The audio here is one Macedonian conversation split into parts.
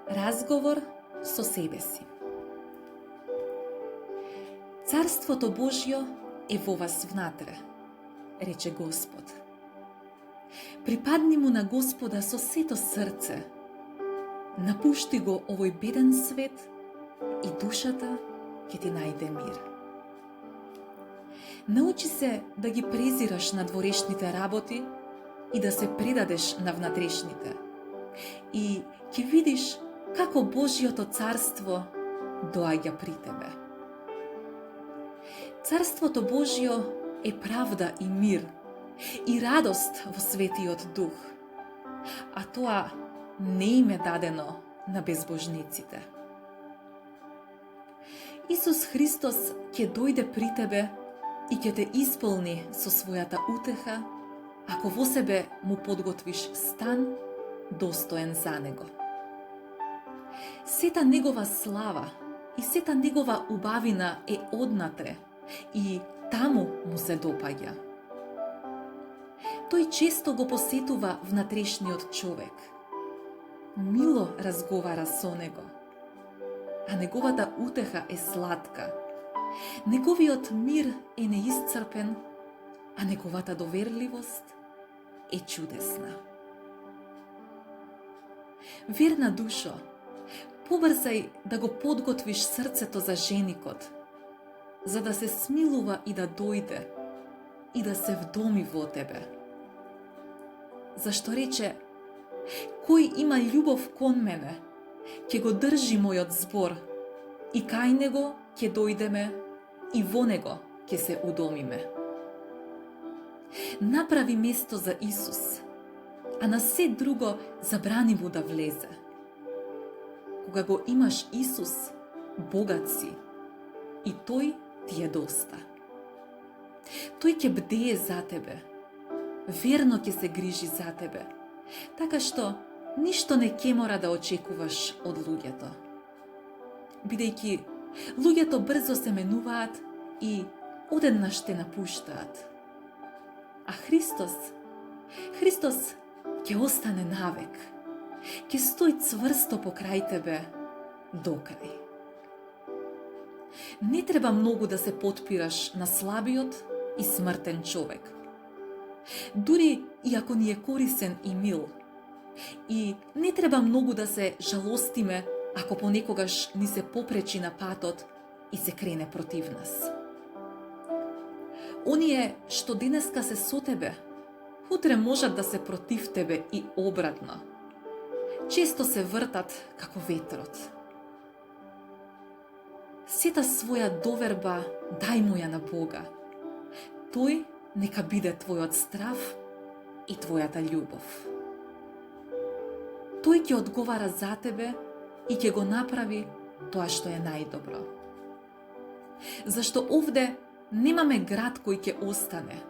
Разговор со себе си. Царството Божјо е во вас внатре, рече Господ. Припадни му на Господа со сето срце. Напушти го овој беден свет и душата ќе ти најде мир. Научи се да ги презираш надворешните работи и да се предадеш на внатрешните. И ќе видиш како Божјото царство доаѓа при тебе. Царството Божјо е правда и мир, и радост во Светиот Дух, а тоа не им е дадено на безбожниците. Исус Христос ќе дојде при тебе и ќе те исполни со својата утеха, ако во себе му подготвиш стан достоен за него. Сета негова слава и сета негова убавина е однатре и таму му се допаѓа. Тој често го посетува внатрешниот човек. Мило разговара со него, а неговата утеха е сладка. Неговиот мир е неисцрпен, а неговата доверливост е чудесна. Верна душо, побрзај да го подготвиш срцето за женикот, за да се смилува и да дојде, и да се вдоми во тебе. Зашто рече, кој има љубов кон мене, ќе го држи мојот збор, и кај него ќе дојдеме, и во него ќе се удомиме. Направи место за Исус, а на се друго забрани му да влезе. Кога го имаш Исус, богат си, и тој ти е доста. Тој ќе бдее за тебе, верно ќе се грижи за тебе, така што ништо не ќе мора да очекуваш од луѓето. Бидејќи луѓето брзо се менуваат и одеднаш те напуштаат. А Христос ќе остане навек, ќе стои цврсто покрај тебе до крај. Не треба многу да се потпираш на слабиот и смртен човек. Дури и ако ни е корисен и мил. И не треба многу да се жалостиме ако понекогаш ни се попречи на патот и се крене против нас. Оние што денеска се со тебе, утре можат да се против тебе и обратно. Често се вртат како ветрот. Сета своја доверба дај му ја на Бога. Тој нека биде твојот страв и твојата љубов. Тој ќе одговара за тебе и ќе го направи тоа што е најдобро. Зашто овде немаме град кој ќе остане.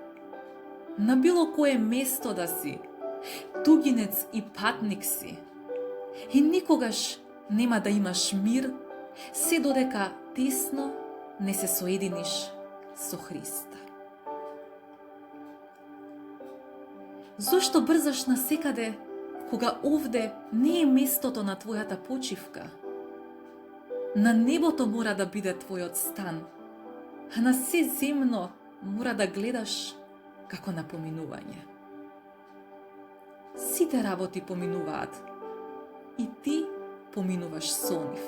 На било кое место да си, тугинец и патник си, и никогаш нема да имаш мир, се додека тесно не се соединиш со Христа. Зошто брзаш насекаде, кога овде не е местото на твојата почивка? На небото мора да биде твојот стан, а на се земно мора да гледаш како на поминување. Сите работи поминуваат и ти поминуваш со нив.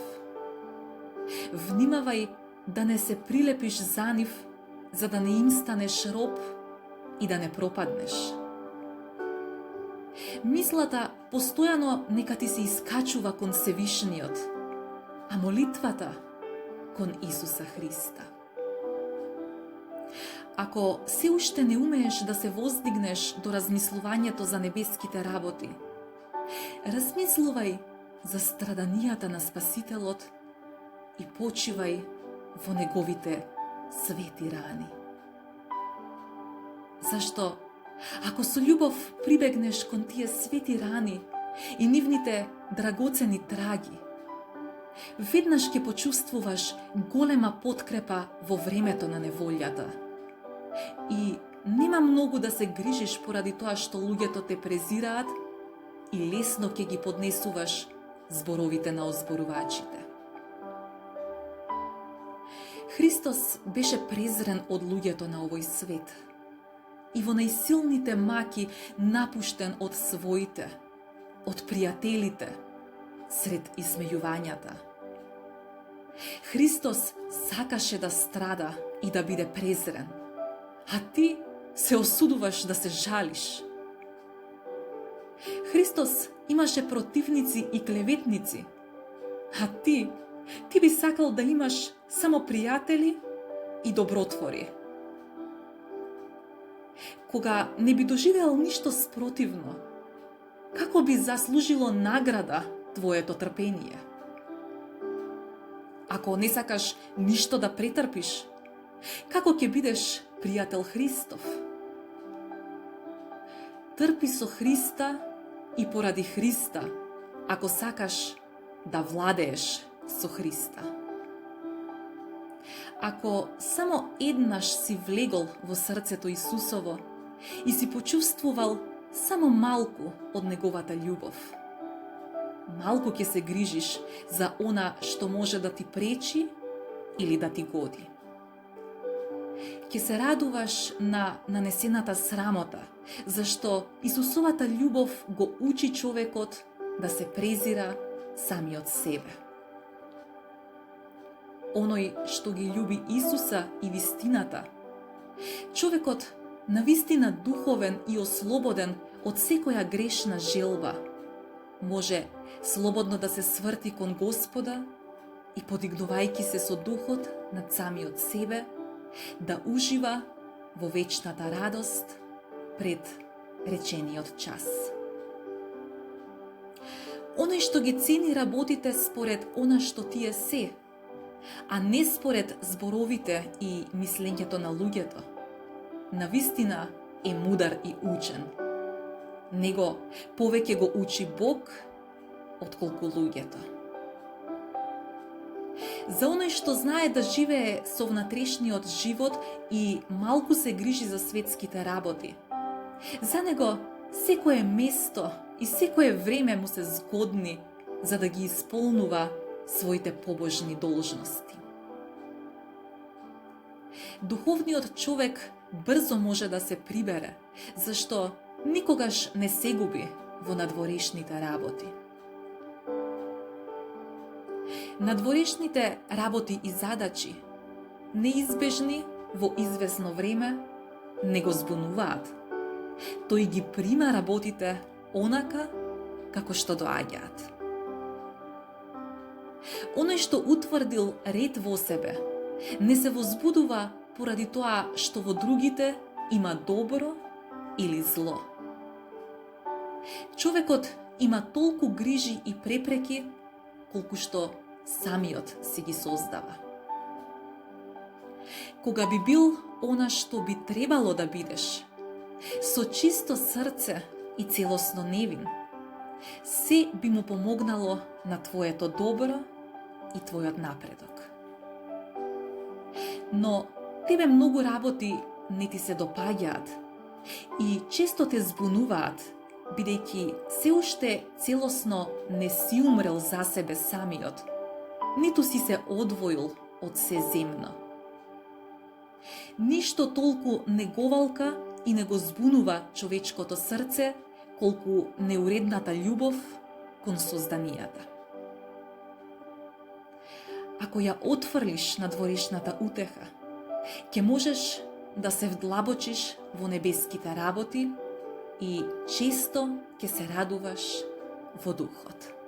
Внимавај да не се прилепиш за нив, за да не им станеш роб и да не пропаднеш. Мислата постојано нека ти се искачува кон Севишниот, а молитвата кон Исуса Христа. Ако се уште не умееш да се воздигнеш до размислувањето за небеските работи, размислувај за страданијата на Спасителот и почивај во неговите свети рани. Зашто, ако со љубов прибегнеш кон тие свети рани и нивните драгоцени траги, веднаш ќе почувствуваш голема подкрепа во времето на неволјата. И нема многу да се грижиш поради тоа што луѓето те презираат и лесно ќе ги поднесуваш зборовите на озборувачите. Христос беше презрен од луѓето на овој свет и во најсилните маки напуштен од своите, од пријателите, сред исмејувањата. Христос сакаше да страда и да биде презрен, а ти се осудуваш да се жалиш. Христос имаше противници и клеветници, а ти би сакал да имаш само пријатели и добротвори. Кога не би доживеал ништо спротивно, како би заслужило награда твоето трпение? Ако не сакаш ништо да претрпиш, како ќе бидеш пријател Христов? Трпи со Христа и поради Христа, ако сакаш да владееш со Христа. Ако само еднаш си влегол во срцето Исусово и си почувствувал само малку од неговата љубов, малку ќе се грижиш за она што може да ти пречи или да ти годи. Ќе се радуваш на нанесената срамота, зашто Исусовата љубов го учи човекот да се презира самиот себе. Оној што ги љуби Исуса и вистината, човекот навистина духовен и ослободен од секоја грешна желба, може слободно да се сврти кон Господа и подигнувајќи се со духот над самиот себе, да ужива во вечната радост пред речениот час. Оној што ги цени работите според она што тие се, а не според зборовите и мислењето на луѓето, навистина е мудар и учен. Него повеќе го учи Бог отколку луѓето. За оној што знае да живее со внатрешниот живот и малку се грижи за светските работи, за него секое место и секое време му се згодни за да ги исполнува своите побожни должности. Духовниот човек брзо може да се прибере, зашто никогаш не се губи во надворешните работи. Надворешните работи и задачи, неизбежни во известно време, не го збунуваат. Тој ги прима работите онака како што доаѓаат. Оној што утврдил ред во себе, не се возбудува поради тоа што во другите има добро или зло. Човекот има толку грижи и препреки, колку што самиот си ги создава. Кога би бил она што би требало да бидеш, со чисто срце и целосно невин, се би му помогнало на твоето добро и твојот напредок. Но тебе многу работи не ти се допаѓаат и често те збунуваат, бидејќи се уште целосно не си умрел за себе самиот, ниту си се одвоил од се земно. Ништо толку не го валка и не го збунува човечкото срце, колку неуредната љубов кон созданијата. Ако ја отфрлиш надворешната утеха, ќе можеш да се вдлабочиш во небеските работи и често ќе се радуваш во духот.